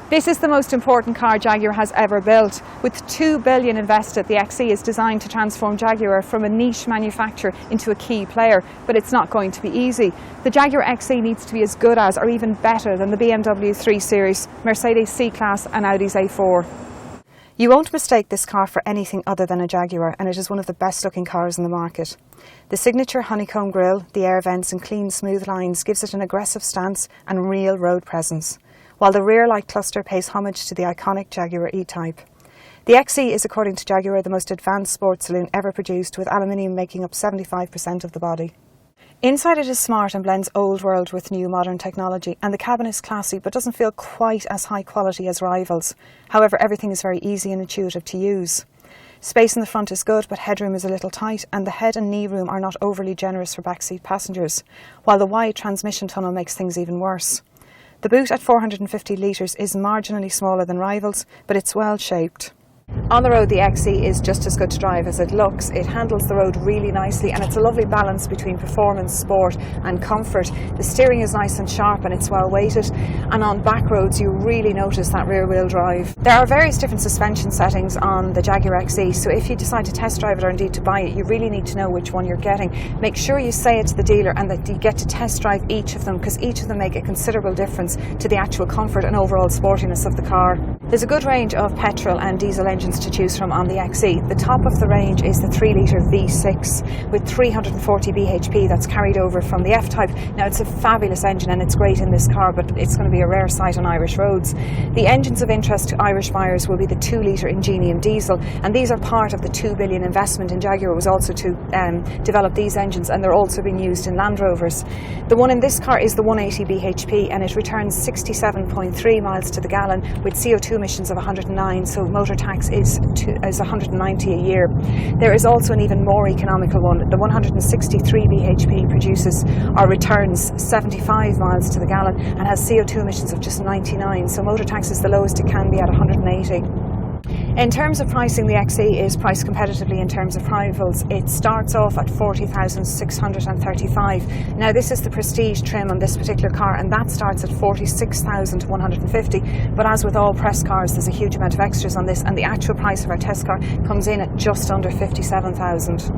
This is the most important car Jaguar has ever built. With $2 billion invested, the XE is designed to transform Jaguar from a niche manufacturer into a key player, but it's not going to be easy. The Jaguar XE needs to be as good as, or even better than, the BMW 3 Series, Mercedes C-Class and Audi's A4. You won't mistake this car for anything other than a Jaguar, and it is one of the best looking cars in the market. The signature honeycomb grille, the air vents and clean smooth lines gives it an aggressive stance and real road presence, while the rear light cluster pays homage to the iconic Jaguar E-Type. The XE is, according to Jaguar, the most advanced sports saloon ever produced, with aluminium making up 75% of the body. Inside it is smart and blends old world with new modern technology, and the cabin is classy but doesn't feel quite as high quality as rivals. However, everything is very easy and intuitive to use. Space in the front is good, but headroom is a little tight, and the head and knee room are not overly generous for backseat passengers, while the wide transmission tunnel makes things even worse. The boot at 450 litres is marginally smaller than rivals, but it's well shaped. On the road, the XE is just as good to drive as it looks. It handles the road really nicely, and it's a lovely balance between performance, sport and comfort. The steering is nice and sharp and it's well weighted, and on back roads you really notice that rear wheel drive. There are various different suspension settings on the Jaguar XE, so if you decide to test drive it or indeed to buy it, you really need to know which one you're getting. Make sure you say it to the dealer and that you get to test drive each of them, because each of them make a considerable difference to the actual comfort and overall sportiness of the car. There's a good range of petrol and diesel engines to choose from on the XE. The top of the range is the 3-litre V6 with 340 bhp that's carried over from the F-Type. Now, it's a fabulous engine and it's great in this car, but it's going to be a rare sight on Irish roads. The engines of interest to Irish buyers will be the 2-litre Ingenium diesel, and these are part of the $2 billion investment in Jaguar was also to develop these engines, and they're also being used in Land Rovers. The one in this car is the 180 bhp, and it returns 67.3 miles to the gallon with CO2 emissions of 109, so motor tax is 190 a year. There is also an even more economical one. The 163 bhp produces or returns 75 miles to the gallon and has CO2 emissions of just 99, so motor tax is the lowest it can be at 180. In terms of pricing, the XE is priced competitively in terms of rivals. It starts off at $40,635. Now, this is the prestige trim on this particular car, and that starts at $46,150. But as with all press cars, there's a huge amount of extras on this, and the actual price of our test car comes in at just under $57,000.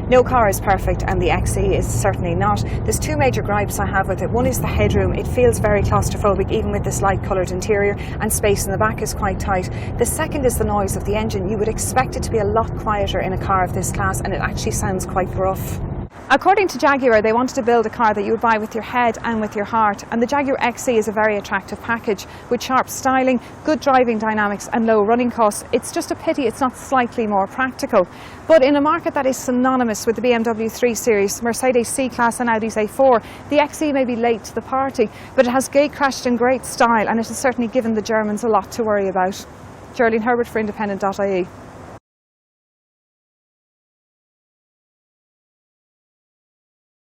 No car is perfect, and the XE is certainly not. There's two major gripes I have with it. One is the headroom. It feels very claustrophobic even with this light coloured interior, and space in the back is quite tight. The second is the noise of the engine. You would expect it to be a lot quieter in a car of this class, and it actually sounds quite gruff. According to Jaguar, they wanted to build a car that you would buy with your head and with your heart, and the Jaguar XE is a very attractive package with sharp styling, good driving dynamics and low running costs. It's just a pity it's not slightly more practical. But in a market that is synonymous with the BMW 3 Series, Mercedes C-Class and Audi's A4, the XE may be late to the party, but it has gate-crashed in great style, and it has certainly given the Germans a lot to worry about. Geraldine Herbert for Independent.ie.